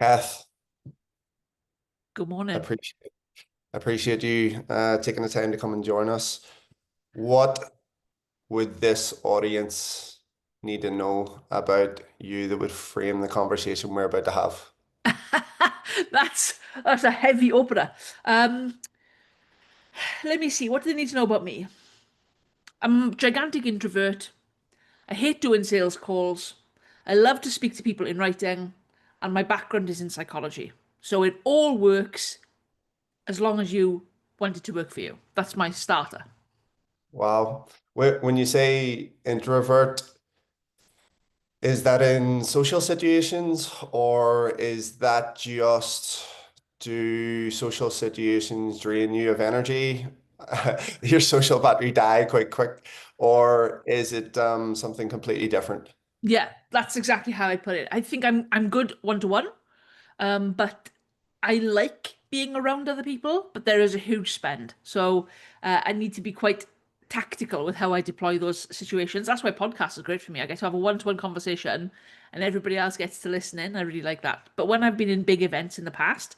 Kath, Good morning. appreciate appreciate you taking the time to come and join us. What would this audience need to know about you that would frame the conversation we're about to have? That's that's a heavy opener. Um, Let me see. What do they need to know about me? I'm a gigantic introvert. I hate doing sales calls. I love to speak to people in writing, and my background is in psychology. So it all works as long as you want it to work for you. That's my starter. Wow. When you say introvert, is that in social situations or is that just do social situations drain you of energy? Your social battery die quite quick, or is it something completely different? Yeah, that's exactly how I put it. I think I'm good one to one. But I like being around other people, but there is a huge spend. So I need to be quite tactical with how I deploy those situations. That's why podcasts are great for me. I get to have a one-to-one conversation and everybody else gets to listen in. I really like that. But when I've been in big events in the past,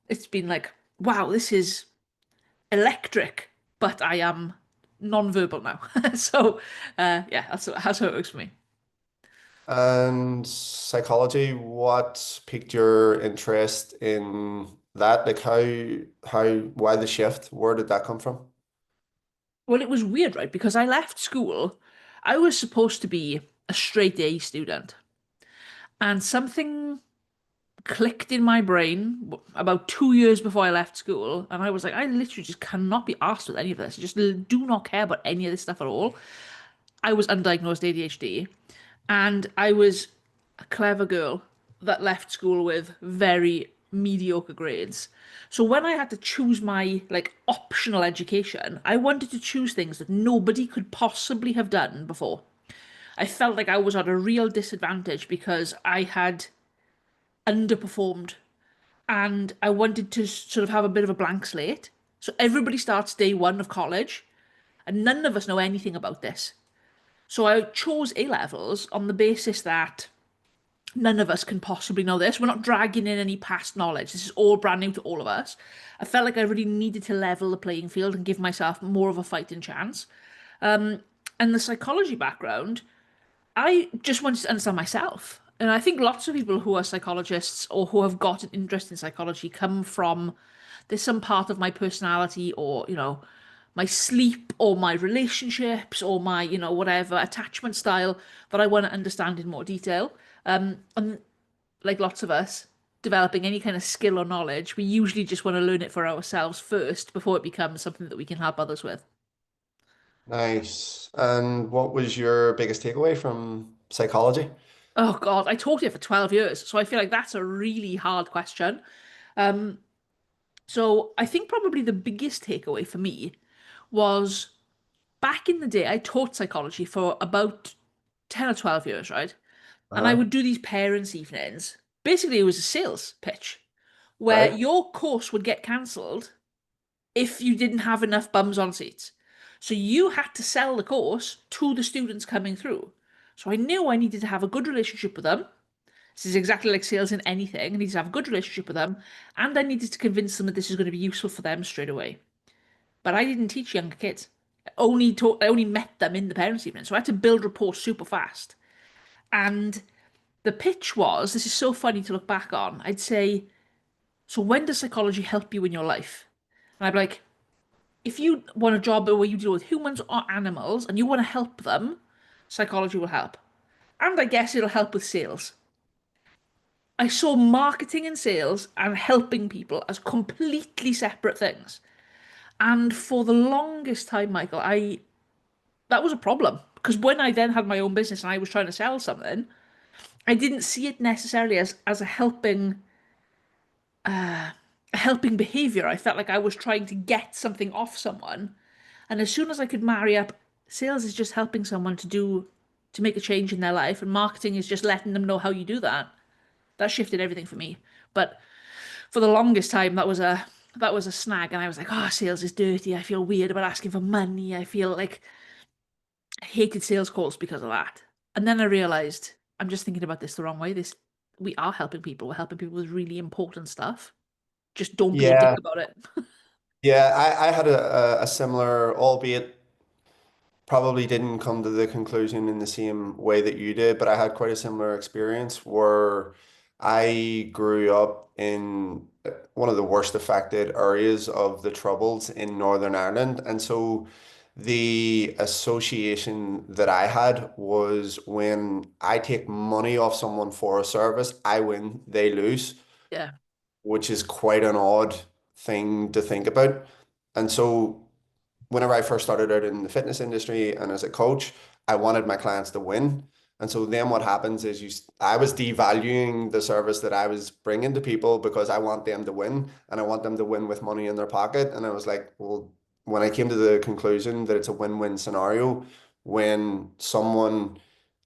it's been like, wow, this is electric, but I am non-verbal now. So yeah, that's how it works for me. And psychology, what piqued your interest in that? Like why the shift? Where did that come from? Well, it was weird, right? Because I left school, I was supposed to be a straight A student, and something clicked in my brain about 2 years before I left school, and I was like, I literally just cannot be asked with any of this. I just do not care about any of this stuff at all. I was undiagnosed ADHD, and I was a clever girl that left school with very mediocre grades. So when I had to choose my like optional education, I wanted to choose things that nobody could possibly have done before. I felt like I was at a real disadvantage because I had underperformed and I wanted to sort of have a bit of a blank slate. So everybody starts day one of college and none of us know anything about this. So I chose A levels on the basis that none of us can possibly know this. We're not dragging in any past knowledge. This is all brand new to all of us. I felt like I really needed to level the playing field and give myself more of a fighting chance. And the psychology background, I just wanted to understand myself. And I think lots of people who are psychologists or who have got an interest in psychology come from there's some part of my personality or, my sleep or my relationships or my, whatever attachment style that I want to understand in more detail. And like lots of us, developing any kind of skill or knowledge, we usually just want to learn it for ourselves first before it becomes something that we can help others with. Nice. And what was your biggest takeaway from psychology? Oh God, I taught it for 12 years, so I feel like that's a really hard question. Um, so I think probably the biggest takeaway for me was back in the day, I taught psychology for about 10 or 12 years, right? And I Uh-huh. would do these parents' evenings. Basically, it was a sales pitch where Right. your course would get cancelled if you didn't have enough bums on seats. So you had to sell the course to the students coming through. So I knew I needed to have a good relationship with them. This is exactly like sales in anything. I needed to have a good relationship with them, and I needed to convince them that this is going to be useful for them straight away. But I didn't teach younger kids. I only met them in the parents' evening, so I had to build rapport super fast. And the pitch was, this is so funny to look back on. I'd say, so when does psychology help you in your life? And I'd be like, if you want a job where you deal with humans or animals and you want to help them, psychology will help. And I guess it'll help with sales. I saw marketing and sales and helping people as completely separate things. And for the longest time, Michael, I that was a problem. Because when I then had my own business and I was trying to sell something, I didn't see it necessarily as a helping behavior. I felt like I was trying to get something off someone. And as soon as I could marry up, sales is just helping someone to make a change in their life, and marketing is just letting them know how you do that. That shifted everything for me. But for the longest time, that was a snag, and I was like, oh, sales is dirty. I feel weird about asking for money. I feel like I hated sales calls because of that. And then I realized I'm just thinking about this the wrong way. This we are helping people. We're helping people with really important stuff. Just don't be a dick Yeah, about it. yeah, I had a similar, albeit probably didn't come to the conclusion in the same way that you did, but I had quite a similar experience where I grew up in one of the worst affected areas of the Troubles in Northern Ireland. And so the association that I had was when I take money off someone for a service, I win, they lose, Yeah. which is quite an odd thing to think about. And so whenever I first started out in the fitness industry and as a coach, I wanted my clients to win. And so then what happens is I was devaluing the service that I was bringing to people because I want them to win and I want them to win with money in their pocket. And I was like, well, when I came to the conclusion that it's a win-win scenario, when someone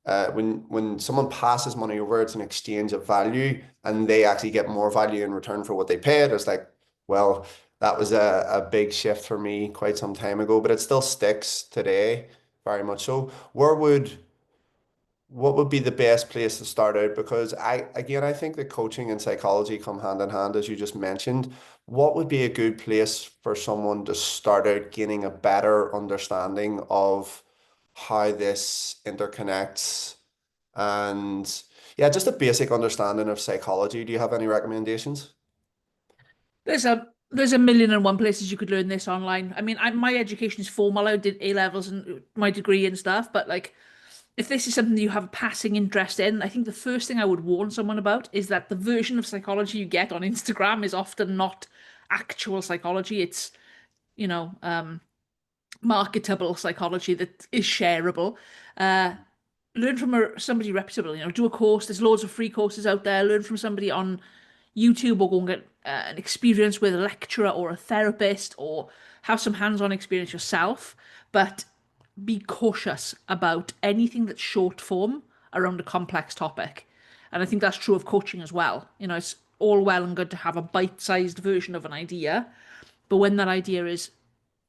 when someone passes money over, it's an exchange of value and they actually get more value in return for what they paid. It's like, well, that was a big shift for me quite some time ago, but it still sticks today, very much so. What would be the best place to start out? Because I think that coaching and psychology come hand in hand, as you just mentioned. What would be a good place for someone to start out gaining a better understanding of how this interconnects and yeah, just a basic understanding of psychology. Do you have any recommendations? There's a million and one places you could learn this online. I mean, my education is formal. I did A levels and my degree and stuff, but like if this is something that you have a passing interest in, I think the first thing I would warn someone about is that the version of psychology you get on Instagram is often not actual psychology. It's, you know, marketable psychology that is shareable. Uh, Learn from somebody reputable, do a course. There's loads of free courses out there. Learn from somebody on YouTube or go and get an experience with a lecturer or a therapist or have some hands-on experience yourself. But be cautious about anything that's short form around a complex topic. And I think that's true of coaching as well. It's all well and good to have a bite-sized version of an idea, but when that idea is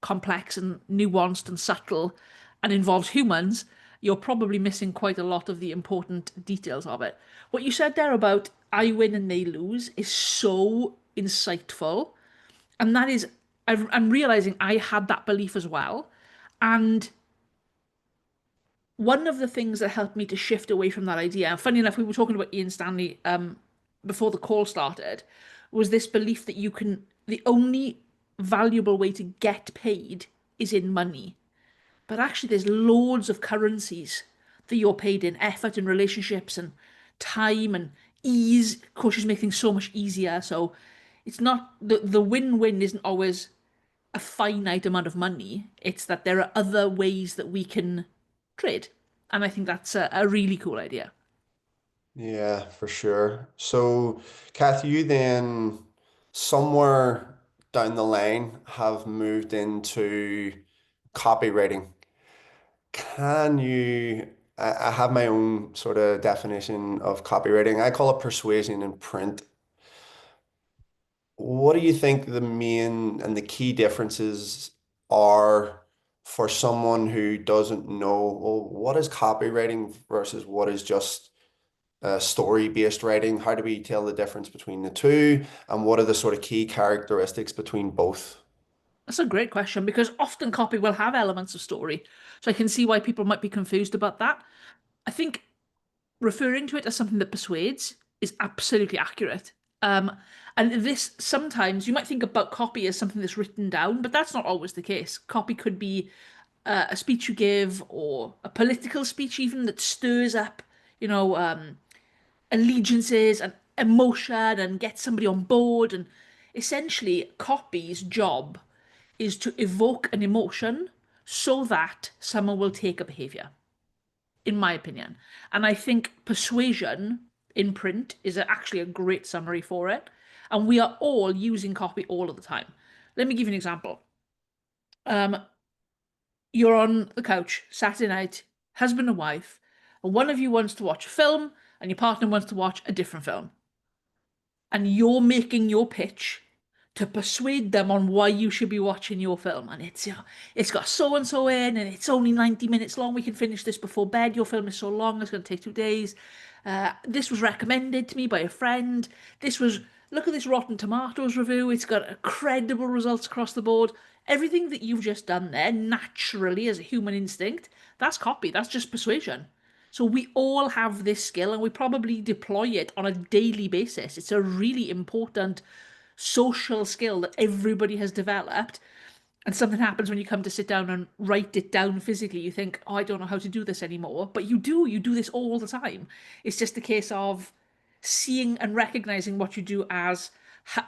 complex and nuanced and subtle and involves humans, you're probably missing quite a lot of the important details of it. What you said there about I win and they lose is so insightful. And that is, I'm realizing I had that belief as well. And one of the things that helped me to shift away from that idea, and funny enough, we were talking about Ian Stanley before the call started, was this belief that the only valuable way to get paid is in money. But actually, there's loads of currencies that you're paid in effort and relationships and time and ease. Coaches make things so much easier. So it's not the win-win isn't always a finite amount of money. It's that there are other ways that we can trade. And I think that's a really cool idea. Yeah, for sure. So, Kath, you then somewhere down the line have moved into copywriting. Can you? I have my own sort of definition of copywriting. I call it persuasion in print. What do you think the main and the key differences are for someone who doesn't know, well, what is copywriting versus what is just story-based writing? How do we tell the difference between the two? And what are the sort of key characteristics between both? That's a great question because often copy will have elements of story. So I can see why people might be confused about that. I think referring to it as something that persuades is absolutely accurate. Um, and this sometimes you might think about copy as something that's written down, but that's not always the case. Copy could be a speech you give or a political speech even that stirs up, you know, allegiances and emotion and gets somebody on board. And essentially, copy's job is to evoke an emotion so that someone will take a behavior, in my opinion. And I think persuasion in print is actually a great summary for it. And we are all using copy all of the time. Let me give you an example. Um, you're on the couch, Saturday night, husband and wife, and one of you wants to watch a film and your partner wants to watch a different film. And you're making your pitch to persuade them on why you should be watching your film. And it's got so and so in, and it's only 90 minutes long. We can finish this before bed. Your film is so long, it's going to take 2 days. This was recommended to me by a friend. This was, look at this Rotten Tomatoes review. It's got credible results across the board. Everything that you've just done there, naturally, as a human instinct, that's copy. That's just persuasion. So we all have this skill and we probably deploy it on a daily basis. It's a really important social skill that everybody has developed. And something happens when you come to sit down and write it down physically. You think, oh, I don't know how to do this anymore. But you do this all the time. It's just a case of seeing and recognizing what you do as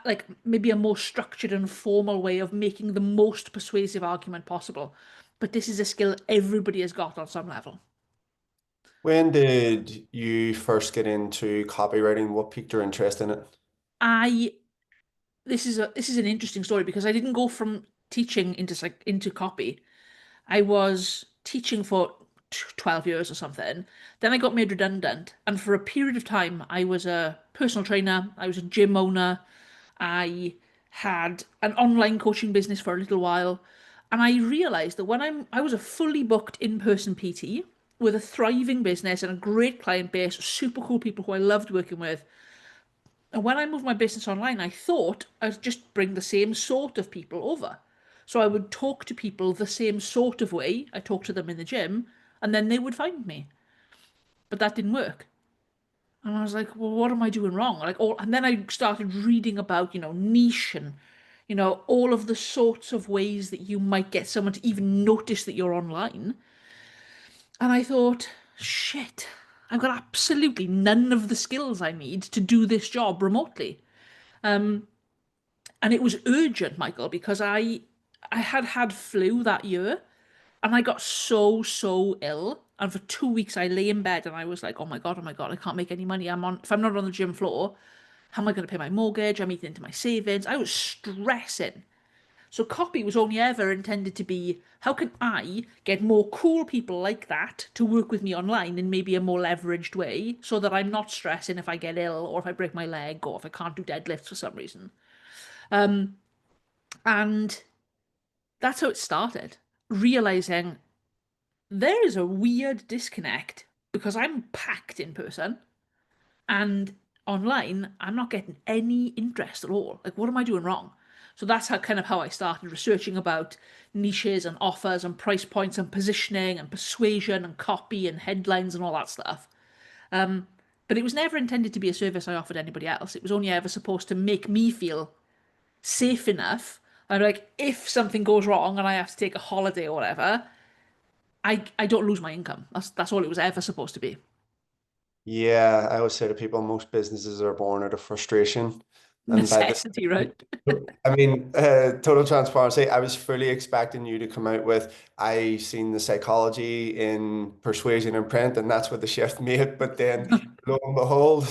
like maybe a more structured and formal way of making the most persuasive argument possible. But this is a skill everybody has got on some level. When did you first get into copywriting? What piqued your interest in it? I this is an interesting story because I didn't go from teaching into copy. I was teaching for 12 years or something. Then I got made redundant. And for a period of time, I was a personal trainer, I was a gym owner, I had an online coaching business for a little while. And I realized that I was a fully booked in-person PT with a thriving business and a great client base, super cool people who I loved working with. And when I moved my business online, I thought I'd just bring the same sort of people over. So I would talk to people the same sort of way I talked to them in the gym, and then they would find me. But that didn't work. And I was like, well, what am I doing wrong? And then I started reading about, niche and, all of the sorts of ways that you might get someone to even notice that you're online. And I thought, shit, I've got absolutely none of the skills I need to do this job remotely. And it was urgent, Michael, because I had had flu that year and I got so ill. And for 2 weeks I lay in bed and I was like, oh my God, I can't make any money. If I'm not on the gym floor, how am I going to pay my mortgage? I'm eating into my savings. I was stressing. So copy was only ever intended to be, how can I get more cool people like that to work with me online in maybe a more leveraged way so that I'm not stressing if I get ill or if I break my leg or if I can't do deadlifts for some reason. And that's how it started. Realizing there is a weird disconnect because I'm packed in person and online I'm not getting any interest at all. Like, what am I doing wrong? So that's how I started researching about niches and offers and price points and positioning and persuasion and copy and headlines and all that stuff. But it was never intended to be a service I offered anybody else. It was only ever supposed to make me feel safe enough. I'm like, if something goes wrong and I have to take a holiday or whatever, I don't lose my income. That's all it was ever supposed to be. Yeah, I always say to people, most businesses are born out of frustration. And by the, Necessity, right? I mean, total transparency, I was fully expecting you to come out with, I seen the psychology in persuasion and print, and that's what the shift made. But then lo and behold,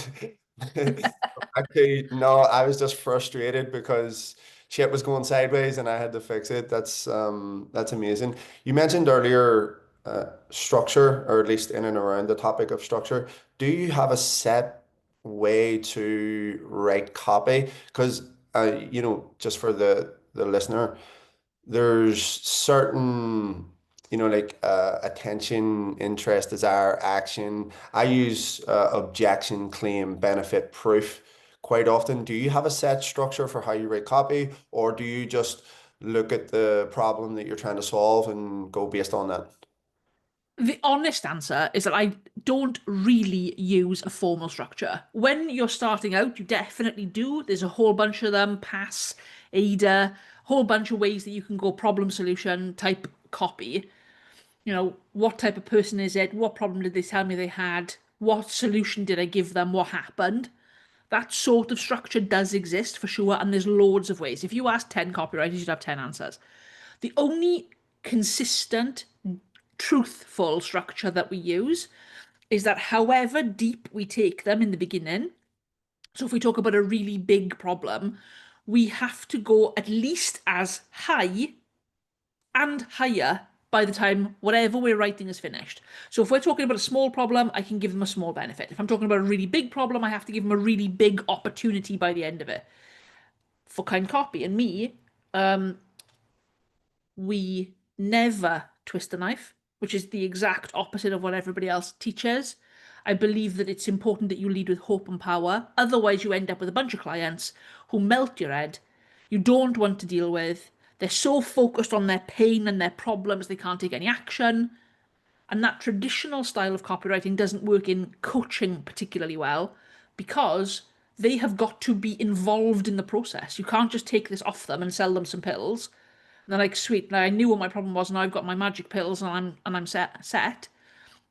actually, no, I was just frustrated because shit was going sideways and I had to fix it. That's amazing. You mentioned earlier structure, or at least in and around the topic of structure. Do you have a set way to write copy? Because just for the listener, there's certain, like attention, interest, desire, action. I use objection, claim, benefit, proof quite often. Do you have a set structure for how you write copy, or do you just look at the problem that you're trying to solve and go based on that? The honest answer is that I don't really use a formal structure. When you're starting out, you definitely do. There's a whole bunch of them, pass, AIDA, whole bunch of ways that you can go problem solution type copy. What type of person is it? What problem did they tell me they had? What solution did I give them? What happened? That sort of structure does exist for sure, and there's loads of ways. If you ask 10 copywriters, you'd have 10 answers. The only consistent, truthful structure that we use is that however deep we take them in the beginning, so if we talk about a really big problem, we have to go at least as high and higher by the time whatever we're writing is finished. So if we're talking about a small problem, I can give them a small benefit. If I'm talking about a really big problem, I have to give them a really big opportunity by the end of it. For Kind Copy and me, we never twist a knife, which is the exact opposite of what everybody else teaches. I believe that it's important that you lead with hope and power. Otherwise, you end up with a bunch of clients who melt your head, you don't want to deal with. They're so focused on their pain and their problems, they can't take any action. And that traditional style of copywriting doesn't work in coaching particularly well because they have got to be involved in the process. You can't just take this off them and sell them some pills. And they're like, sweet, now I knew what my problem was, and I've got my magic pills and I'm set.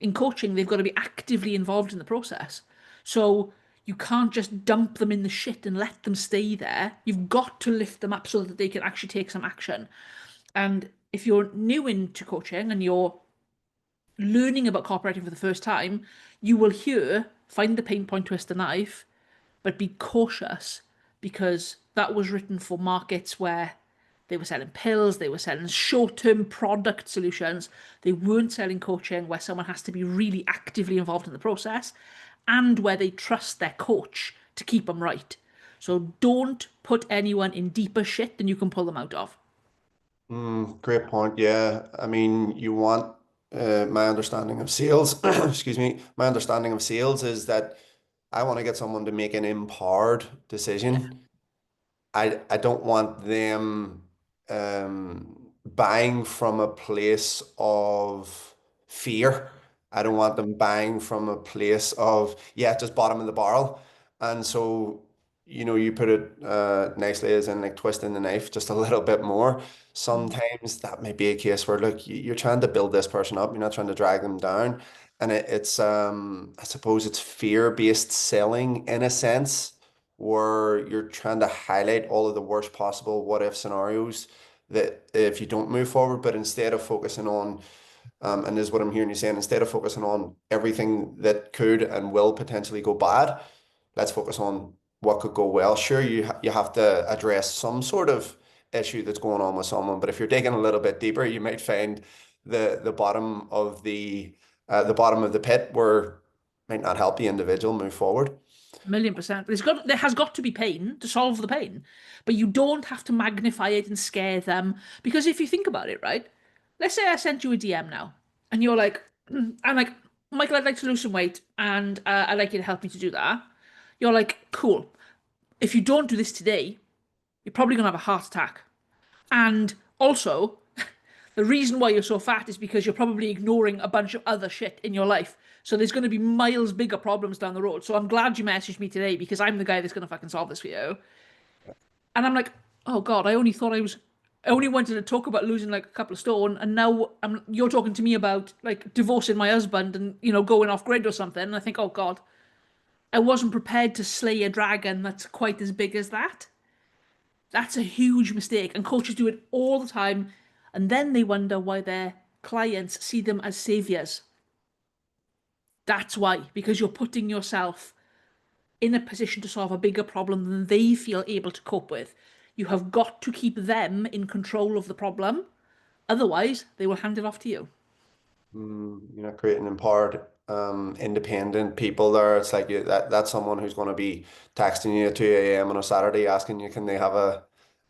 In coaching, they've got to be actively involved in the process. So you can't just dump them in the shit and let them stay there. You've got to lift them up so that they can actually take some action. And if you're new into coaching and you're learning about copywriting for the first time, you will hear find the pain point, twist the knife, but be cautious because that was written for markets where they were selling pills, they were selling short-term product solutions. They weren't selling coaching where someone has to be really actively involved in the process and where they trust their coach to keep them right. So don't put anyone in deeper shit than you can pull them out of. Great point. Yeah. I mean, you want my understanding of sales, excuse me, my understanding of sales is that I want to get someone to make an empowered Yeah, decision. I don't want them buying from a place of fear. I don't want them buying from a place of, yeah, just bottom of the barrel. And so, you put it nicely as in like twisting the knife just a little bit more. Sometimes that may be a case where, look, you're trying to build this person up, you're not trying to drag them down. And I suppose it's fear-based selling in a sense where you're trying to highlight all of the worst possible what if scenarios that if you don't move forward, but instead of focusing on, and this is what I'm hearing you saying, instead of focusing on everything that could and will potentially go bad, let's focus on what could go well. Sure, you have to address some sort of issue that's going on with someone, but if you're digging a little bit deeper, you might find the bottom of the bottom of the pit where might not help the individual move forward. 1,000,000%. There has got to be pain to solve the pain, but you don't have to magnify it and scare them. Because if you think about it, right? Let's say I sent you a DM now, and you're like, I'm like, Michael, I'd like to lose some weight, and I'd like you to help me to do that. You're like, cool. If you don't do this today, you're probably gonna have a heart attack. And also, the reason why you're so fat is because you're probably ignoring a bunch of other shit in your life. So there's going to be miles bigger problems down the road. So I'm glad you messaged me today because I'm the guy that's going to fucking solve this for you. And I'm like, oh God, I only wanted to talk about losing like a couple of stone, and now you're talking to me about like divorcing my husband and going off grid or something. And I think, oh God, I wasn't prepared to slay a dragon that's quite as big as that. That's a huge mistake, and coaches do it all the time, and then they wonder why their clients see them as saviors. That's why, because you're putting yourself in a position to solve a bigger problem than they feel able to cope with. You have got to keep them in control of the problem, otherwise, they will hand it off to you. You're not creating empowered, independent people there. It's like that's someone who's going to be texting you at 2 a.m. on a Saturday asking you, can they have a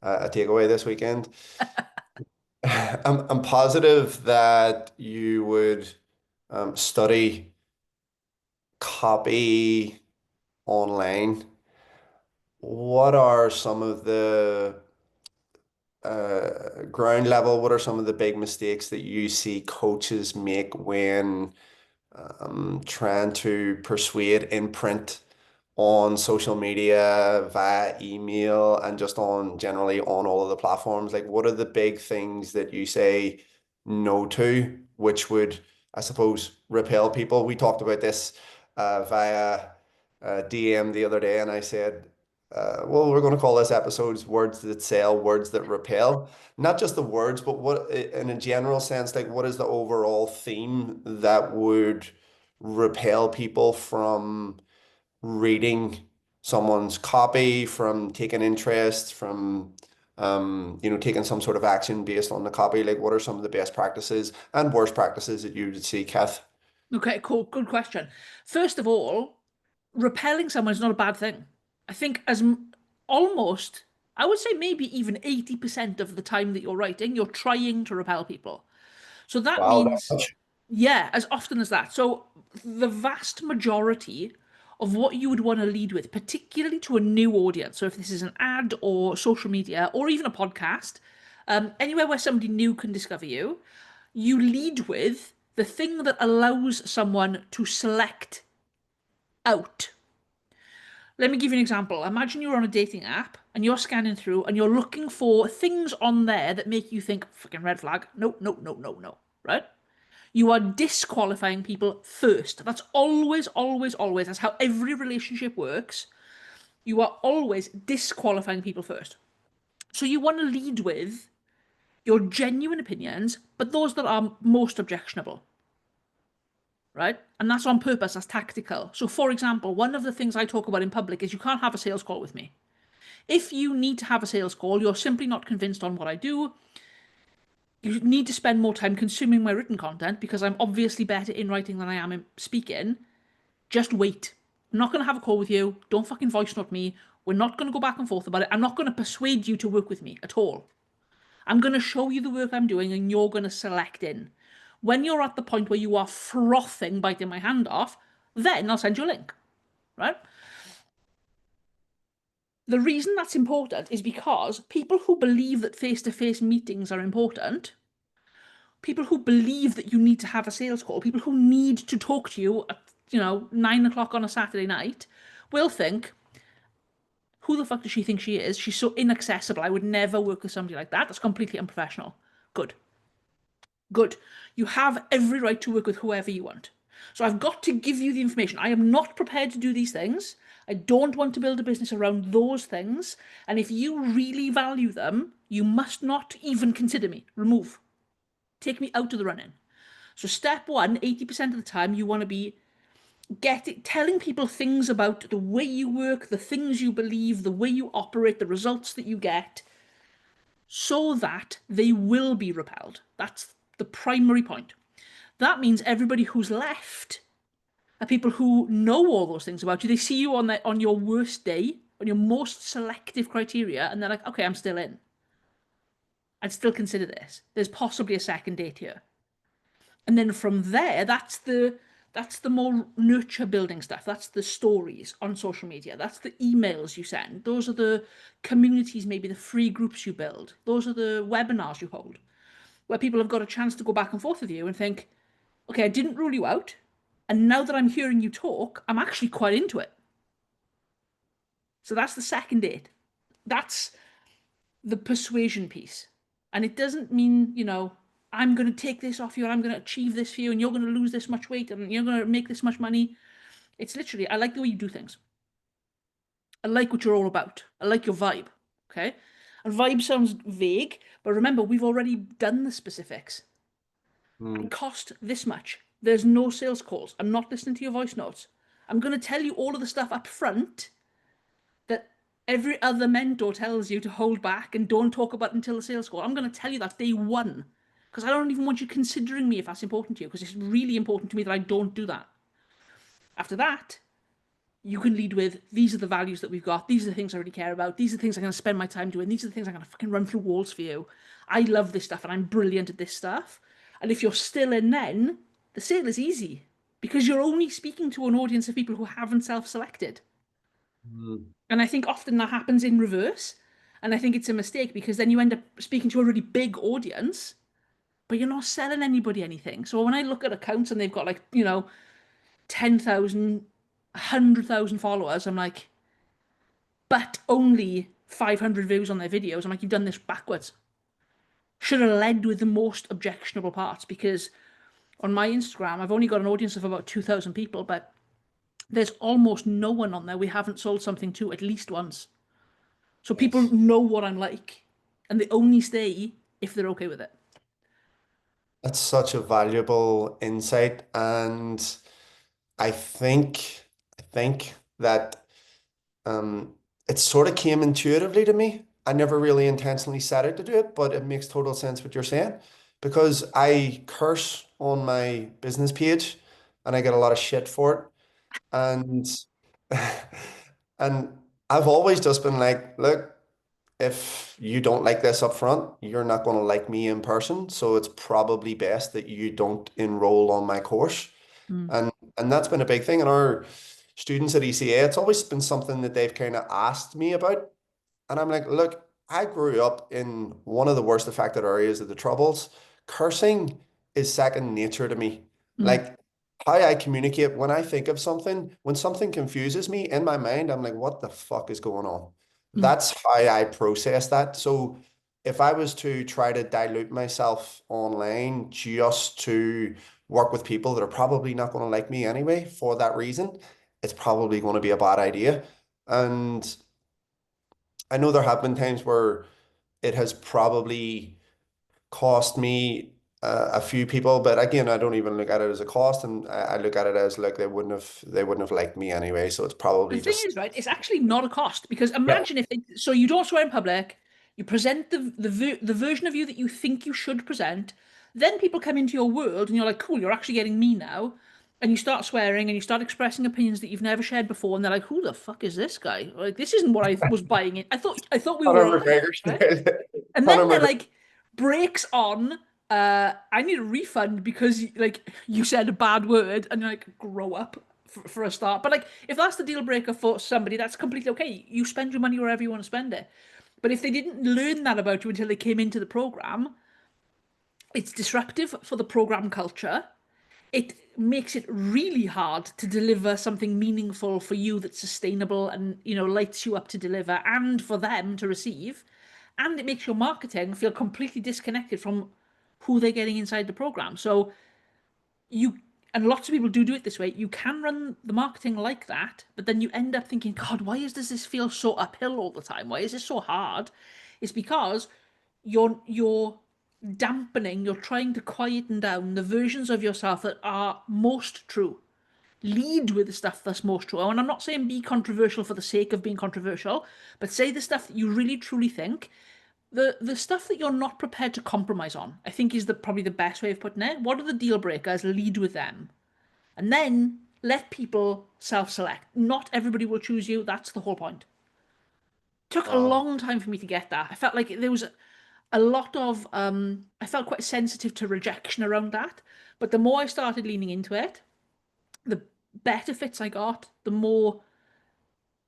takeaway this weekend? I'm positive that you would study copy online. What are some of the ground level? What are some of the big mistakes that you see coaches make when trying to persuade in print, on social media, via email, and just on generally on all of the platforms? Like, what are the big things that you say no to, which would, I suppose, repel people? We talked about this via DM the other day, and I said, well, we're going to call this episodes Words That Sell, Words That Repel. Not just the words, but what, in a general sense, like what is the overall theme that would repel people from reading someone's copy, from taking interest, from taking some sort of action based on the copy? Like, what are some of the best practices and worst practices that you would see, Kath? Okay, cool. Good question. First of all, repelling someone is not a bad thing. I think almost, I would say maybe even 80% of the time that you're writing, you're trying to repel people. So that Wow, that means much. Yeah, as often as that. So the vast majority of what you would want to lead with, particularly to a new audience, so if this is an ad or social media or even a podcast, anywhere where somebody new can discover you, you lead with the thing that allows someone to select out. Let me give you an example. Imagine you're on a dating app and you're scanning through and you're looking for things on there that make you think, fucking red flag. No, no, no, no, no. Right? You are disqualifying people first. That's always, always, always. That's how every relationship works. You are always disqualifying people first. So you want to lead with your genuine opinions, but those that are most objectionable, right? And that's on purpose, that's tactical. So, for example, one of the things I talk about in public is you can't have a sales call with me. If you need to have a sales call, you're simply not convinced on what I do, you need to spend more time consuming my written content because I'm obviously better in writing than I am in speaking. Just wait. I'm not going to have a call with you. Don't fucking voice note me. We're not going to go back and forth about it. I'm not going to persuade you to work with me at all. I'm going to show you the work I'm doing and you're going to select in. When you're at the point where you are frothing, biting my hand off, then I'll send you a link, right? The reason that's important is because people who believe that face to face meetings are important, people who believe that you need to have a sales call, people who need to talk to you at, 9 o'clock on a Saturday night, will think, who the fuck does she think she is? She's so inaccessible. I would never work with somebody like that. That's completely unprofessional. Good. Good. You have every right to work with whoever you want. So I've got to give you the information. I am not prepared to do these things. I don't want to build a business around those things. And if you really value them, you must not even consider me. Remove. Take me out of the running. So step one, 80% of the time, you want to be telling people things about the way you work, the things you believe, the way you operate, the results that you get, so that they will be repelled. That's the primary point. That means everybody who's left are people who know all those things about you. They see you on your worst day, on your most selective criteria, and they're like, okay, I'm still in. I'd still consider this. There's possibly a second date here. And then from there, that's the more nurture building stuff. That's the stories on social media. That's the emails you send. Those are the communities, maybe the free groups you build. Those are the webinars you hold, where people have got a chance to go back and forth with you and think, okay, I didn't rule you out. And now that I'm hearing you talk, I'm actually quite into it. So that's the second date. That's the persuasion piece. And it doesn't mean, I'm going to take this off you and I'm going to achieve this for you and you're going to lose this much weight and you're going to make this much money. It's literally, I like the way you do things. I like what you're all about. I like your vibe. Okay. And vibe sounds vague, but remember, we've already done the specifics. I Hmm. cost this much. There's no sales calls. I'm not listening to your voice notes. I'm going to tell you all of the stuff up front that every other mentor tells you to hold back and don't talk about until the sales call. I'm going to tell you that day one because I don't even want you considering me if that's important to you because it's really important to me that I don't do that. After that, you can lead with these are the values that we've got. These are the things I really care about. These are the things I'm going to spend my time doing. These are the things I'm going to fucking run through walls for you. I love this stuff and I'm brilliant at this stuff. And if you're still in, then the sale is easy because you're only speaking to an audience of people who haven't self selected. Hmm. And I think often that happens in reverse. And I think it's a mistake because then you end up speaking to a really big audience, but you're not selling anybody anything. So when I look at accounts and they've got 10,000, 100,000 followers, I'm like, but only 500 views on their videos. I'm like, you've done this backwards. Should have led with the most objectionable parts because on my Instagram, I've only got an audience of about 2,000 people, but there's almost no one on there we haven't sold something to at least once. So people Yes. know what I'm like, and they only stay if they're okay with it. That's such a valuable insight. And I think I think that it sort of came intuitively to me. I never really intentionally set out to do it, but it makes total sense what you're saying because I curse on my business page and I get a lot of shit for it. And and I've always just been like, look, if you don't like this up front, you're not going to like me in person. So it's probably best that you don't enroll on my course. Mm, And and that's been a big thing in our students at ECA. It's always been something that they've kind of asked me about. And I'm like, look, I grew up in one of the worst affected areas of the Troubles. Cursing is second nature to me. mm, Like how I communicate when I think of something, when something confuses me in my mind, I'm like, what the fuck is going on? mm. That's how I process that. So if I was to try to dilute myself online just to work with people that are probably not going to like me anyway for that reason, it's probably going to be a bad idea. And I know there have been times where it has probably cost me a few people, but again, I don't even look at it as a cost, and I look at it as like they wouldn't have liked me anyway. So it's The probably thing just is, right, it's actually not a cost because yeah. imagine if so you don't swear in public, you present the version of you that you think you should present, then people come into your world and you're like, cool, you're actually getting me now, and you start swearing and you start expressing opinions that you've never shared before, and they're like, who the fuck is this guy? Like, this isn't what I was buying in. I thought we were Conor aligned, McGregor right? style. And then Conor they're McGregor. like, breaks on. I need a refund because like you said a bad word, and you're like, grow up for a start. But like, if that's the deal breaker for somebody, that's completely okay. You spend your money wherever you want to spend it. But if they didn't learn that about you until they came into the program, it's disruptive for the program culture. It makes it really hard to deliver something meaningful for you that's sustainable and lights you up to deliver and for them to receive, and it makes your marketing feel completely disconnected from who they're getting inside the program. So you and lots of people do it this way. You can run the marketing like that, but then you end up thinking, God, why does this feel so uphill all the time? Why is this so hard? It's because you're dampening, you're trying to quieten down the versions of yourself that are most true. Lead with the stuff that's most true. And I'm not saying be controversial for the sake of being controversial, but say the stuff that you really truly think. The stuff that you're not prepared to compromise on, I think is probably the best way of putting it. What are the deal breakers? Lead with them. And then let people self-select. Not everybody will choose you. That's the whole point. Took a Wow. long time for me to get that. I felt like there was a lot of I felt quite sensitive to rejection around that. But the more I started leaning into it, the better fits I got, the more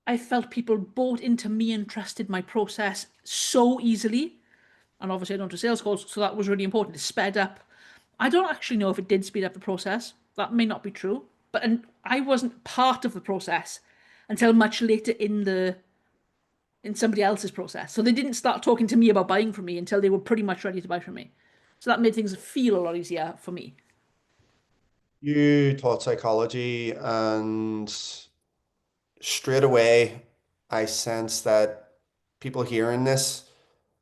I felt people bought into me and trusted my process so easily. And obviously I don't do sales calls, so that was really important. It sped up. I don't actually know if it did speed up the process. That may not be true. But and I wasn't part of the process until much later in somebody else's process. So they didn't start talking to me about buying from me until they were pretty much ready to buy from me. So that made things feel a lot easier for me. You taught psychology, and straight away, I sense that people hearing this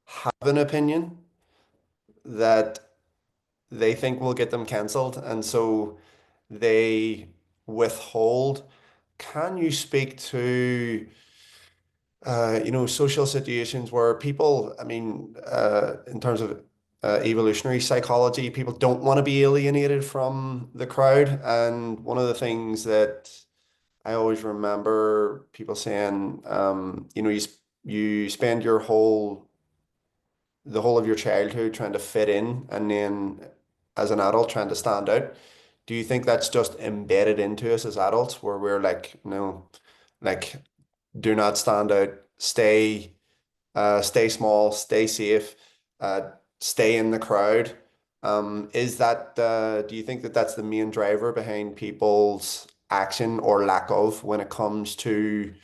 have an opinion that they think will get them cancelled, and so they withhold. Can you speak to social situations where people, I mean, in terms of evolutionary psychology, people don't want to be alienated from the crowd. And one of the things that I always remember people saying, you spend the whole of your childhood trying to fit in, and then as an adult trying to stand out. Do you think that's just embedded into us as adults, where we're like, no, like, do not stand out, stay small, stay safe, stay in the crowd. Do you think that that's the main driver behind people's action or lack of when it comes to,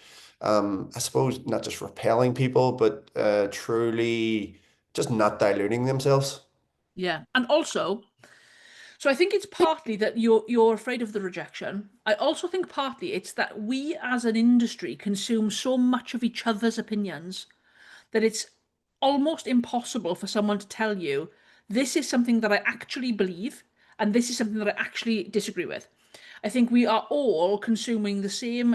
I suppose, not just repelling people, but truly just not diluting themselves? Yeah. And also, so I think it's partly that you're afraid of the rejection. I also think partly it's that we as an industry consume so much of each other's opinions that it's almost impossible for someone to tell you this is something that I actually believe and this is something that I actually disagree with. I think we are all consuming the same,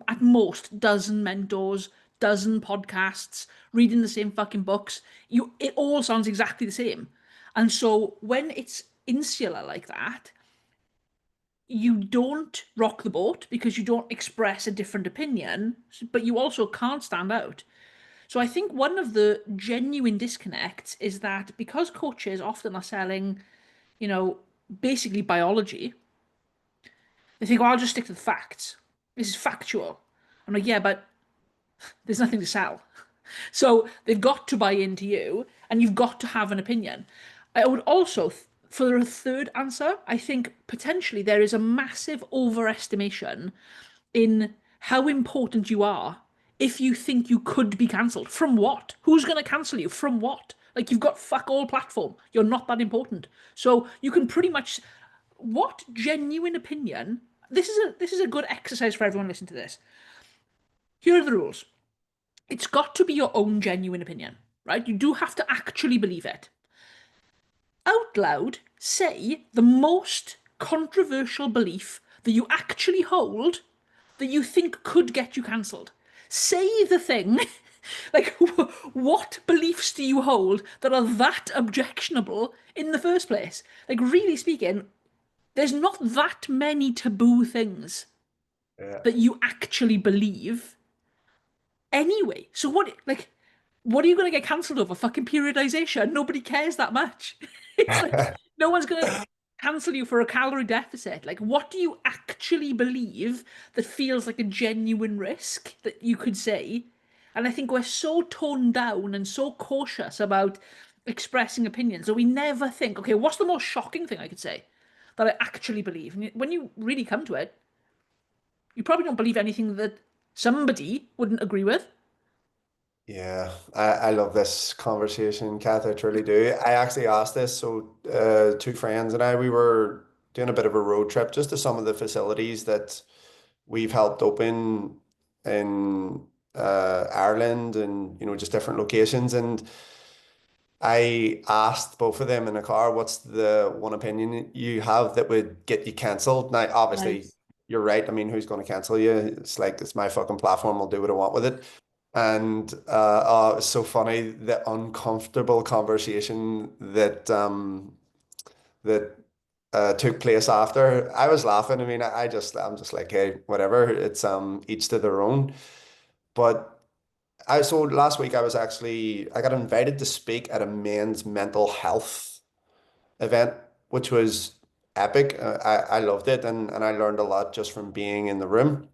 at most, dozen mentors, dozen podcasts, reading the same fucking books. It all sounds exactly the same. And so when it's insular like that, you don't rock the boat because you don't express a different opinion, but you also can't stand out. So I think one of the genuine disconnects is that because coaches often are selling, you know, basically biology, they think, well, I'll just stick to the facts. This is factual. I'm like, yeah, but there's nothing to sell. So they've got to buy into you and you've got to have an opinion. I would also, for a third answer, I think potentially there is a massive overestimation in how important you are if you think you could be cancelled. From what? Who's going to cancel you? From what? Like you've got fuck all platform. You're not that important. So you can pretty much what genuine opinion this is a good exercise for everyone listening to this. Here are the rules. It's got to be your own genuine opinion, right? You do have to actually believe it. Out loud, say the most controversial belief that you actually hold that you think could get you cancelled. Say the thing. Like, what beliefs do you hold that are that objectionable in the first place? Like, really speaking, there's not that many taboo things Yeah. that you actually believe anyway. So what are you going to get cancelled over? Fucking periodization. Nobody cares that much. It's like no one's going to cancel you for a calorie deficit. Like, what do you actually believe that feels like a genuine risk that you could say? And I think we're so toned down and so cautious about expressing opinions that we never think, okay, what's the most shocking thing I could say that I actually believe? And when you really come to it, you probably don't believe anything that somebody wouldn't agree with. Yeah, I love this conversation, Kath. I truly do. I actually asked this. So, two friends and I, we were doing a bit of a road trip just to some of the facilities that we've helped open in Ireland and, just different locations. And I asked both of them in the car, what's the one opinion you have that would get you cancelled? Now, obviously, Nice. you're right. I mean, who's going to cancel you? It's like, it's my fucking platform. I'll do what I want with it. And oh, it's so funny the uncomfortable conversation that took place after. I was laughing. I mean, I'm just like, hey, whatever. It's each to their own. But so last week I got invited to speak at a men's mental health event, which was epic. I loved it, and I learned a lot just from being in the room.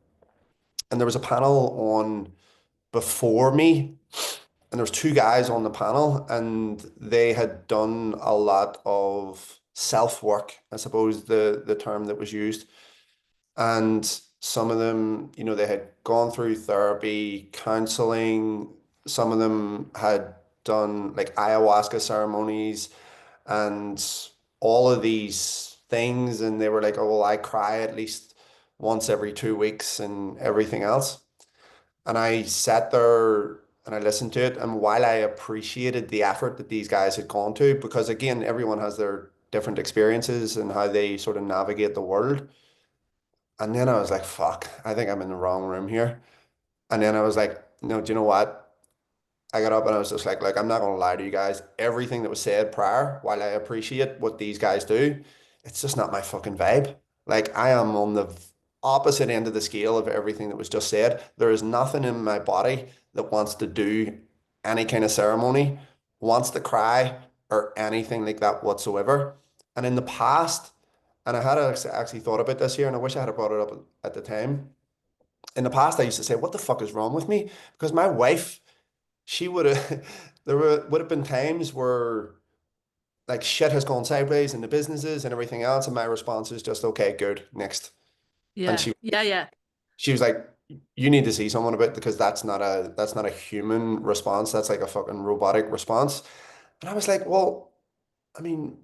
And there was a panel on before me, and there was two guys on the panel, and they had done a lot of self work, I suppose the term that was used. And some of them, they had gone through therapy, counseling. Some of them had done like ayahuasca ceremonies and all of these things. And they were like, oh, well, I cry at least once every 2 weeks and everything else. And I sat there and I listened to it. And while I appreciated the effort that these guys had gone to, because again, everyone has their different experiences and how they sort of navigate the world. And then I was like, fuck, I think I'm in the wrong room here. And then I was like, no, do you know what? I got up and I was just like, I'm not gonna lie to you guys. Everything that was said prior, while I appreciate what these guys do, it's just not my fucking vibe. Like I am on the opposite end of the scale of everything that was just said. There is nothing in my body that wants to do any kind of ceremony, wants to cry, or anything like that whatsoever. And in the past, and I had actually thought about this here, and I wish I had brought it up at the time. In the past, I used to say, "What the fuck is wrong with me?" Because my wife, she would have, would have been times where like shit has gone sideways in the businesses and everything else, and my response is just, "Okay, good, next." And Yeah. Yeah, yeah. she was like, "You need to see someone about it because that's not a human response. That's like a fucking robotic response." And I was like, "Well, I mean,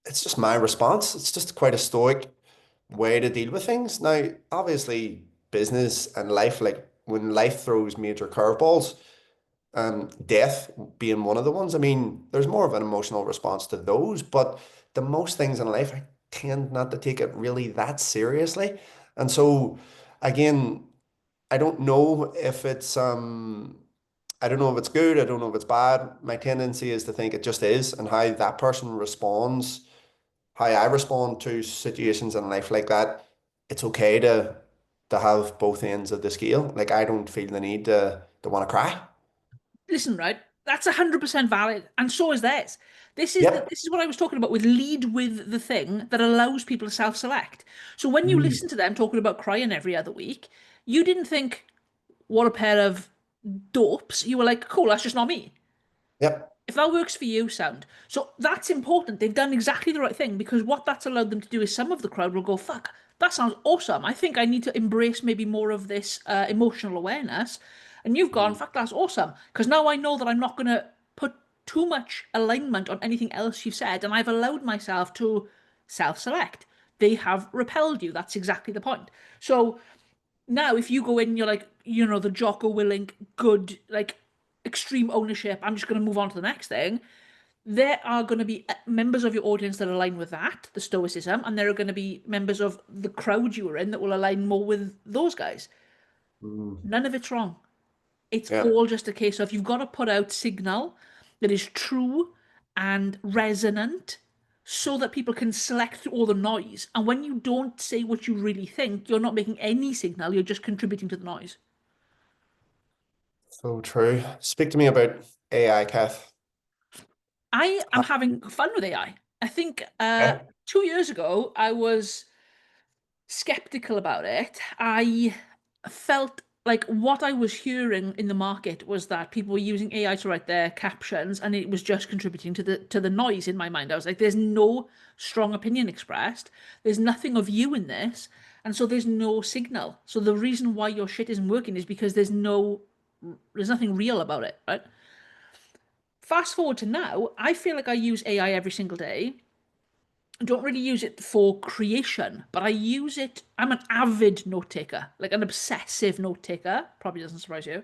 it's just my response. It's just quite a stoic way to deal with things. Now, obviously, business and life, like when life throws major curveballs, death being one of the ones, I mean, there's more of an emotional response to those, but the most things in life, I tend not to take it really that seriously. And so, again, I don't know if I don't know if it's good, I don't know if it's bad. My tendency is to think it just is, and how that person responds, how I respond to situations in life like that, it's okay to have both ends of the scale. Like I don't feel the need to want to cry. listen, right? That's 100% valid, and so is theirs. Yep. This is what I was talking about with lead with the thing that allows people to self-select. So when you Mm. listen to them talking about crying every other week, you didn't think, what a pair of dopes. You were like, cool, that's just not me. Yep. If that works for you, sound. So that's important. They've done exactly the right thing because what that's allowed them to do is some of the crowd will go, fuck, that sounds awesome. I think I need to embrace maybe more of this emotional awareness. And you've gone, Mm. fuck, that's awesome. Because now I know that I'm not going to put too much alignment on anything else you've said. And I've allowed myself to self select. They have repelled you. That's exactly the point. So now, if you go in and you're like, the Jocko Willink, good, like extreme ownership, I'm just going to move on to the next thing. There are going to be members of your audience that align with that, the stoicism, and there are going to be members of the crowd you were in that will align more with those guys. Mm. None of it's wrong. It's Yeah. all just a case of you've got to put out signal that is true and resonant so that people can select through all the noise. And when you don't say what you really think, you're not making any signal, you're just contributing to the noise. So true. Speak to me about AI, Kath. I am having fun with AI. I think Yeah. 2 years ago I was skeptical about it. I felt like what I was hearing in the market was that people were using AI to write their captions and it was just contributing to the noise in my mind. I was like, there's no strong opinion expressed. There's nothing of you in this. And so there's no signal. So the reason why your shit isn't working is because there's nothing real about it, right? Fast forward to now, I feel like I use AI every single day. I don't really use it for creation, but I use it. I'm an avid note taker, like an obsessive note taker. Probably doesn't surprise you.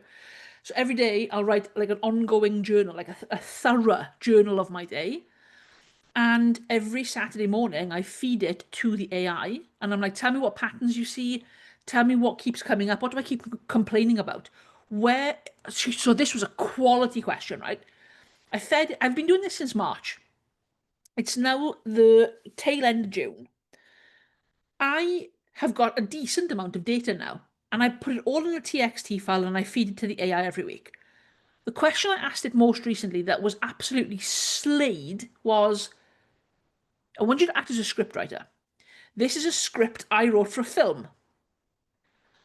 So every day I'll write like an ongoing journal, like a thorough journal of my day. And every Saturday morning I feed it to the AI and I'm like, tell me what patterns you see. Tell me what keeps coming up. What do I keep complaining about? Where, so this was a quality question, right? I've been doing this since March. It's now the tail end of June. I have got a decent amount of data now, and I put it all in a TXT file and I feed it to the AI every week. The question I asked it most recently that was absolutely slayed was, I want you to act as a scriptwriter. This is a script I wrote for a film.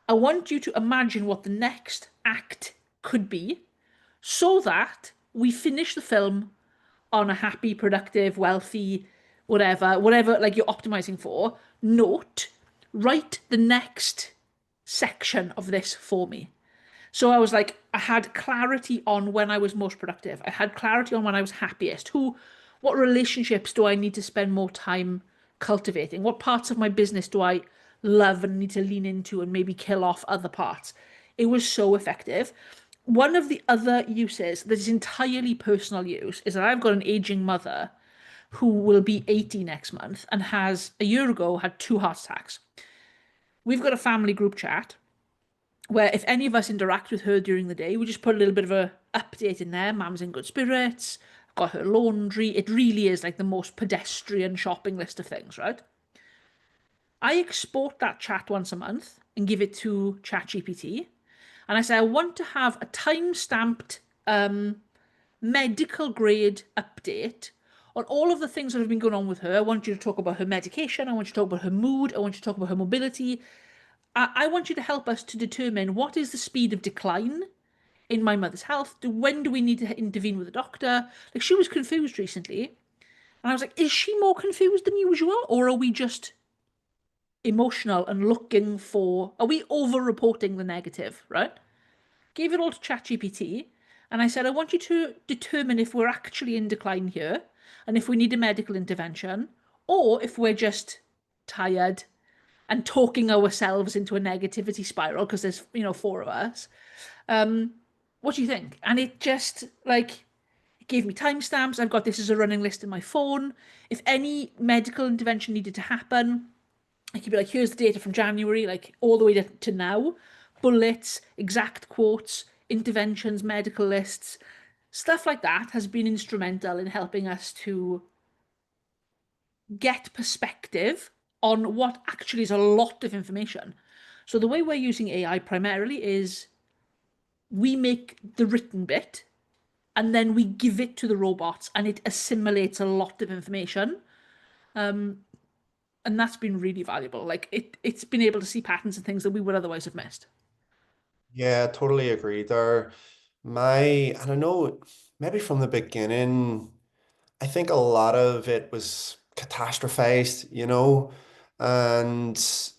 I want you to imagine what the next act could be so that we finish the film on a happy, productive, wealthy, whatever like you're optimizing for, note, write the next section of this for me. So I was like, I had clarity on when I was most productive. I had clarity on when I was happiest. What relationships do I need to spend more time cultivating? What parts of my business do I love and need to lean into and maybe kill off other parts? It was so effective. One of the other uses that is entirely personal use is that I've got an aging mother who will be 80 next month and has a year ago had two heart attacks. We've got a family group chat where if any of us interact with her during the day, we just put a little bit of a update in there. Mum's in good spirits, got her laundry. It really is like the most pedestrian shopping list of things, right? I export that chat once a month and give it to ChatGPT. And I say, I want to have a time-stamped medical grade update on all of the things that have been going on with her. I want you to talk about her medication. I want you to talk about her mood. I want you to talk about her mobility. I want you to help us to determine what is the speed of decline in my mother's health. When do we need to intervene with a doctor? Like she was confused recently, and I was like, is she more confused than usual, or are we just emotional and looking for? Are we over-reporting the negative? Right? Gave it all to ChatGPT, and I said, I want you to determine if we're actually in decline here, and if we need a medical intervention, or if we're just tired and talking ourselves into a negativity spiral because there's four of us. Um, what do you think? And it just like it gave me timestamps. I've got this as a running list in my phone. If any medical intervention needed to happen, I could be like, here's the data from January, like all the way to now, bullets, exact quotes, interventions, medical lists, stuff like that has been instrumental in helping us to get perspective on what actually is a lot of information. So the way we're using AI primarily is we make the written bit. and then we give it to the robots and it assimilates a lot of information. Um, and that's been really valuable. Like it's been able to see patterns and things that we would otherwise have missed. Yeah, totally agree there. And I know maybe from the beginning, I think a lot of it was catastrophized, and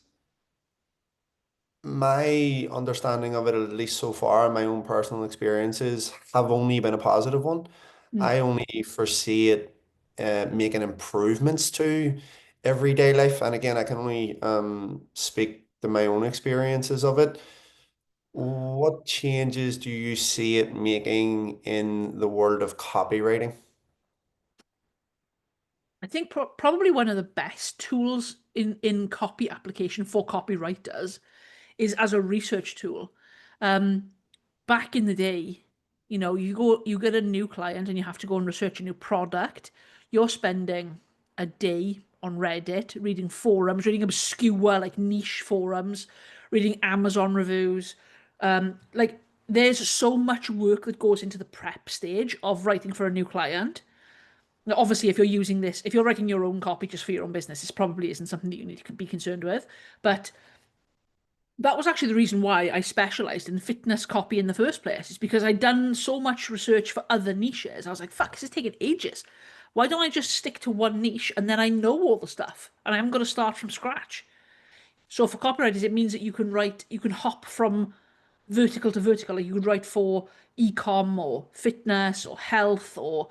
my understanding of it, at least so far, my own personal experiences have only been a positive one. Mm. I only foresee it making improvements to everyday life. And again, I can only speak to my own experiences of it. What changes do you see it making in the world of copywriting? I think probably one of the best tools in copy application for copywriters is as a research tool. Um, Back in the day, you get a new client and you have to go and research a new product. You're spending a day on Reddit reading forums, reading obscure like niche forums, reading Amazon reviews. Like there's so much work that goes into the prep stage of writing for a new client. Now, obviously, if you're using this, if you're writing your own copy just for your own business, this probably isn't something that you need to be concerned with. But that was actually the reason why I specialized in fitness copy in the first place, is because I'd done so much research for other niches. I was like, fuck, this is taking ages. Why don't I just stick to one niche and then I know all the stuff and I'm going to start from scratch? So for copywriters, it means that you can hop from vertical to vertical. Like you could write for e-com or fitness or health or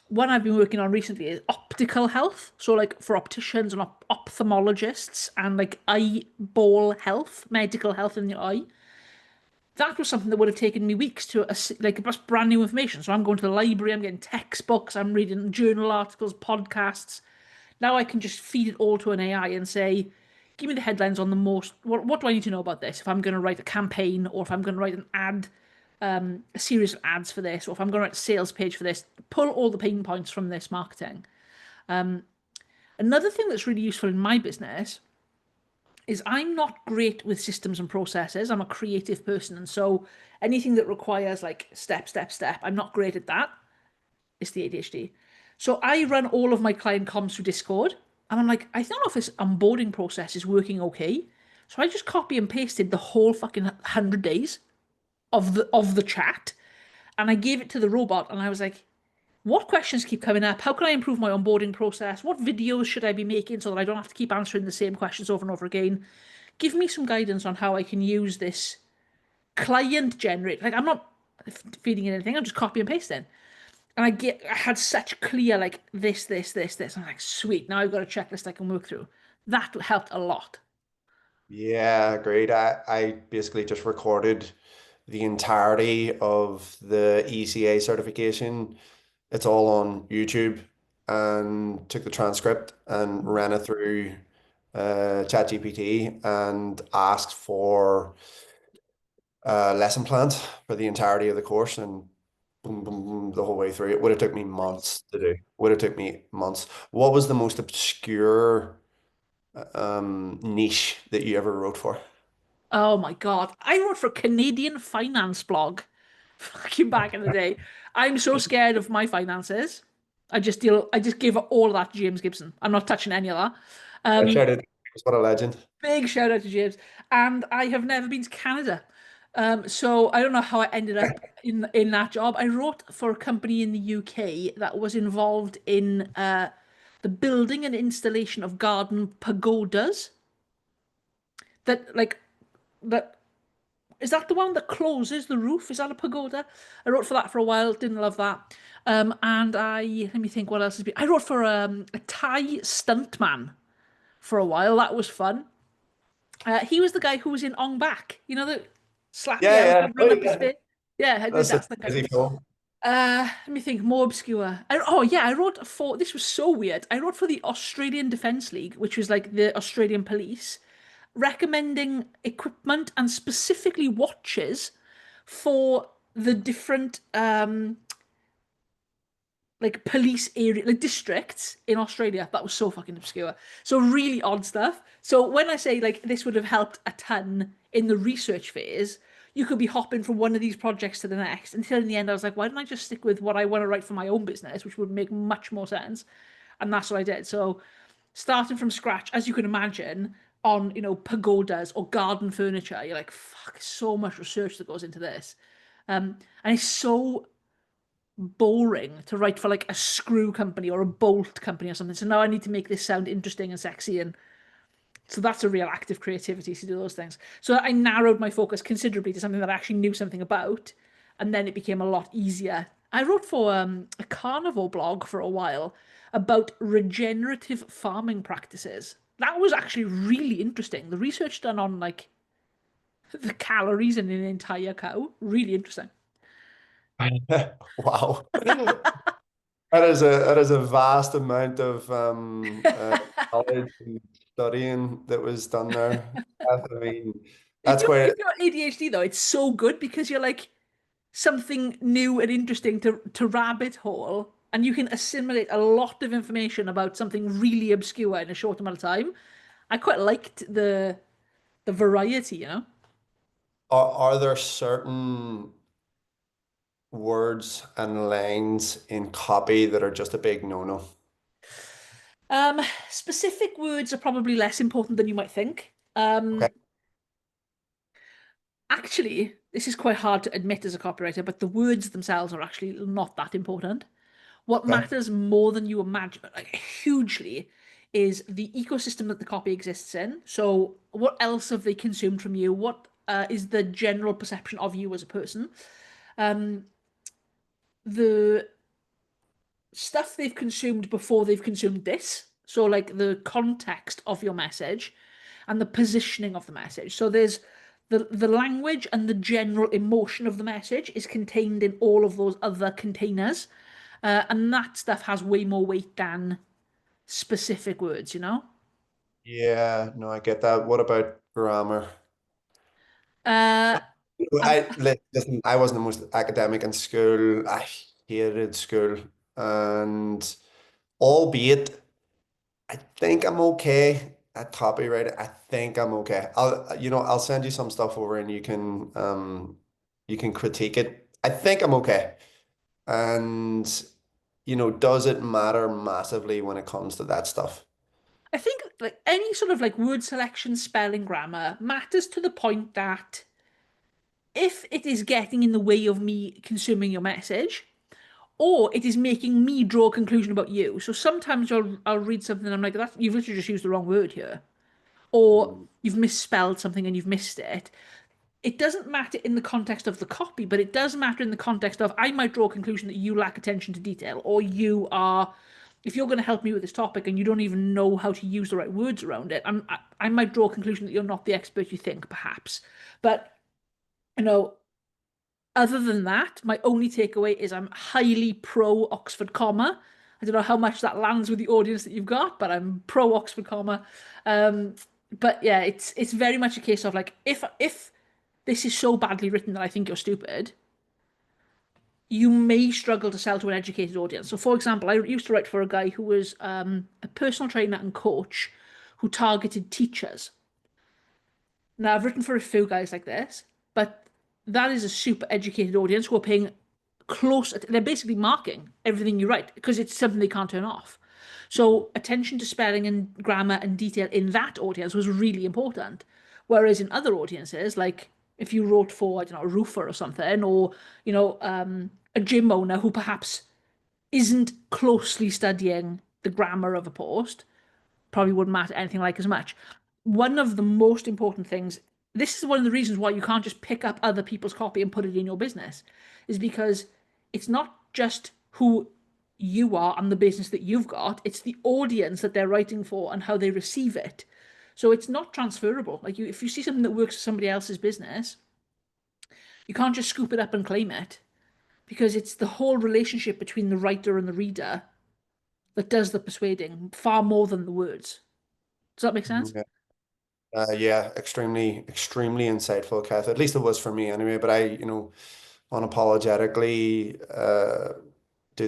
one I've been working on recently is optical health. So like for opticians and ophthalmologists and like eyeball health, medical health in the eye. That was something that would have taken me weeks to like that's brand new information. So I'm going to the library, I'm getting textbooks, I'm reading journal articles, podcasts. Now I can just feed it all to an AI and say, give me the headlines on the most. What do I need to know about this? If I'm going to write a campaign or if I'm going to write an ad, a series of ads for this, or if I'm going to write a sales page for this, pull all the pain points from this marketing. Another thing that's really useful in my business is I'm not great with systems and processes. I'm a creative person, and so anything that requires like step, step, step, I'm not great at that. It's the ADHD. So I run all of my client comms through Discord, and I'm like, I don't know if this onboarding process is working okay. So I just copy and pasted the whole fucking 100 days of the chat, and I gave it to the robot, and I was like, what questions keep coming up? How can I improve my onboarding process? What videos should I be making so that I don't have to keep answering the same questions over and over again? Give me some guidance on how I can use this client generate. Like I'm not feeding in anything, I'm just copy and pasting. And I had such clear like this. I'm like, sweet, now I've got a checklist I can work through. That helped a lot. Yeah, great. I basically just recorded the entirety of the ECA certification. It's all on YouTube, and took the transcript and ran it through ChatGPT and asked for lesson plans for the entirety of the course, and boom, boom, boom, the whole way through. It would have took me months to do. Would have took me months. What was the most obscure niche that you ever wrote for? Oh my God. I wrote for a Canadian finance blog fucking back in the day. I'm so scared of my finances. I just give all of that to James Gibson. I'm not touching any of that. I Um, shouted, what a legend. Big shout out to James. And I have never been to Canada. So I don't know how I ended up in that job. I wrote for a company in the UK that was involved in the building and installation of garden pagodas. That like that is that the one that closes the roof? Is that a pagoda? I wrote for that for a while. Didn't love that. And I let me think what else has been. I wrote for a Thai stuntman for a while. That was fun. He was the guy who was in Ong Bak. You know, the slap the Yeah, yeah. elephant, Oh, run up his yeah. spit. Yeah, I did. That's a That's the guy. busy film. Let me think. More obscure. Oh yeah, I wrote for. This was so weird. I wrote for the Australian Defence League, which was like the Australian police, recommending equipment and specifically watches for the different like police area, like districts in Australia. That was so fucking obscure. So really odd stuff. So when I say like this would have helped a ton in the research phase, you could be hopping from one of these projects to the next until in the end I was like, why don't I just stick with what I want to write for my own business, which would make much more sense. And that's what I did. So starting from scratch, as you can imagine, on pagodas or garden furniture, you're like, fuck, so much research that goes into this. And it's so boring to write for like a screw company or a bolt company or something. So now I need to make this sound interesting and sexy, and so that's a real act of creativity to do those things. So I narrowed my focus considerably to something that I actually knew something about, and then it became a lot easier. I wrote for a carnivore blog for a while about regenerative farming practices. That was actually really interesting. The research done on like the calories in an entire cow, really interesting. Wow. That is a vast amount of knowledge and studying that was done there. I mean, If that's you quite if you're ADHD though, it's so good because you're like something new and interesting to rabbit hole, and you can assimilate a lot of information about something really obscure in a short amount of time. I quite liked the variety, you know. are there certain words and lines in copy that are just a big no-no? Specific words are probably less important than you might think. Okay. Actually, this is quite hard to admit as a copywriter, but the words themselves are actually not that important. What Okay. matters more than you imagine, like hugely, is the ecosystem that the copy exists in. So, what else have they consumed from you? What is the general perception of you as a person? Um, the stuff they've consumed before they've consumed this. So, like the context of your message and the positioning of the message. So, there's the language and the general emotion of the message is contained in all of those other containers. And that stuff has way more weight than specific words, you know? Yeah, no, I get that. What about grammar? Uh, um, Listen, I wasn't the most academic in school. I hated school, and albeit I think I'm okay at copyright. I think I'm okay. I'll send you some stuff over and you can critique it. I think I'm okay. And does it matter massively when it comes to that stuff? I think like any sort of like word selection, spelling, grammar matters to the point that if it is getting in the way of me consuming your message, or it is making me draw a conclusion about you. So sometimes I'll read something and I'm like, that you've literally just used the wrong word here. Or Mm, you've misspelled something and you've missed it. It doesn't matter in the context of the copy, but it does matter in the context of I might draw a conclusion that you lack attention to detail, or you are, if you're going to help me with this topic and you don't even know how to use the right words around it, I might draw a conclusion that you're not the expert you think, perhaps. But, you know, other than that, my only takeaway is I'm highly pro Oxford comma. I don't know how much that lands with the audience that you've got, but I'm pro Oxford comma. Um, but yeah, it's very much a case of like if this is so badly written that I think you're stupid, you may struggle to sell to an educated audience. So, for example, I used to write for a guy who was a personal trainer and coach who targeted teachers. Now, I've written for a few guys like this, but that is a super educated audience who are paying they're basically marking everything you write because it's something they can't turn off. So, attention to spelling and grammar and detail in that audience was really important. Whereas in other audiences, like if you wrote for, I don't know, a roofer or something, or, a gym owner who perhaps isn't closely studying the grammar of a post, probably wouldn't matter anything like as much. One of the most important things, this is one of the reasons why you can't just pick up other people's copy and put it in your business, is because it's not just who you are and the business that you've got, it's the audience that they're writing for and how they receive it. So it's not transferable. Like if you see something that works for somebody else's business, you can't just scoop it up and claim it because it's the whole relationship between the writer and the reader that does the persuading far more than the words. Does that make sense? yeah. Yeah, extremely, extremely insightful, Kath. At least it was for me anyway. But I unapologetically do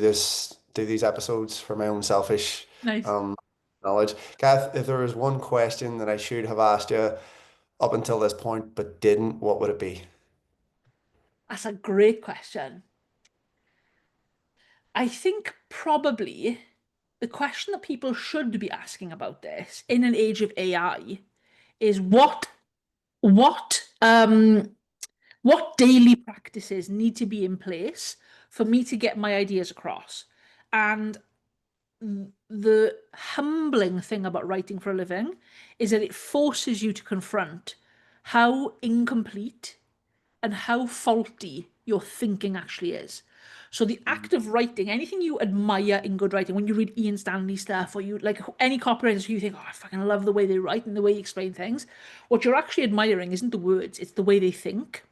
these episodes for my own selfish Nice. um knowledge. Kath, if there was one question that I should have asked you up until this point but didn't, what would it be? That's a great question. I think probably the question that people should be asking about this in an age of AI is what what daily practices need to be in place for me to get my ideas across. And the humbling thing about writing for a living is that it forces you to confront how incomplete and how faulty your thinking actually is. So the Mm. act of writing, anything you admire in good writing, when you read Ian Stanley stuff or you like any copywriters who you think, oh, I fucking love the way they write and the way they explain things, what you're actually admiring isn't the words, it's the way they think.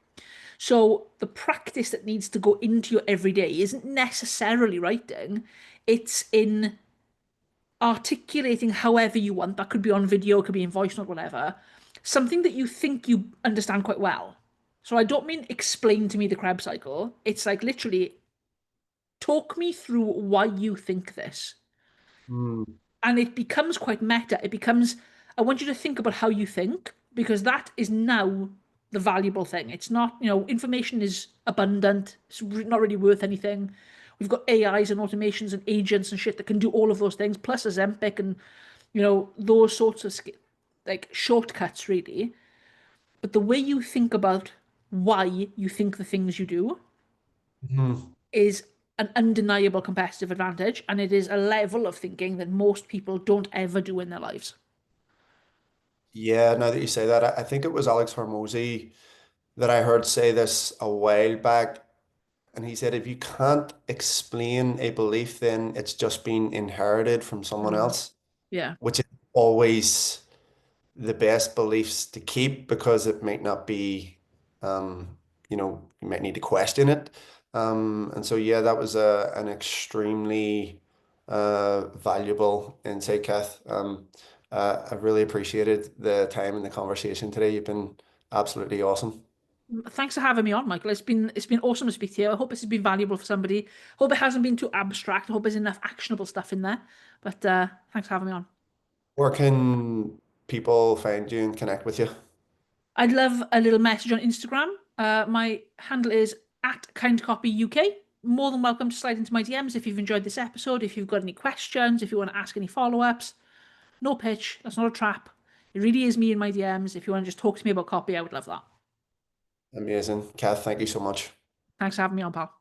So the practice that needs to go into your everyday isn't necessarily writing, it's in articulating however you want. That could be on video, it could be in voice note, whatever. Something that you think you understand quite well. So I don't mean explain to me the Krebs cycle. It's like literally talk me through why you think this. Mm. And it becomes quite meta. It becomes, I want you to think about how you think, because that is now the valuable thing. It's not, information is abundant, it's not really worth anything. We've got AIs and automations and agents and shit that can do all of those things, plus Ozempic and, those sorts of like shortcuts, really. But the way you think about why you think the things you do Mhm. is an undeniable competitive advantage, and it is a level of thinking that most people don't ever do in their lives. Yeah, now that you say that, I think it was Alex Hormozy that I heard say this a while back. And he said, if you can't explain a belief, then it's just been inherited from someone Mm. else, Yeah. which is always the best beliefs to keep because it might not be, you might need to question it. And so, yeah, that was an extremely valuable insight, Kath. I really appreciated the time and the conversation today. You've been absolutely awesome. Thanks for having me on, Michael. It's been awesome to speak to you. I hope this has been valuable for somebody. Hope it hasn't been too abstract. I hope there's enough actionable stuff in there. But thanks for having me on. Where can people find you and connect with you? I'd love a little message on Instagram. My handle is at kindcopyuk. More than welcome to slide into my DMs if you've enjoyed this episode, if you've got any questions, if you want to ask any follow-ups. No pitch. That's not a trap. It really is me in my DMs. If you want to just talk to me about copy, I would love that. Amazing. Kath, thank you so much. Thanks for having me on, pal.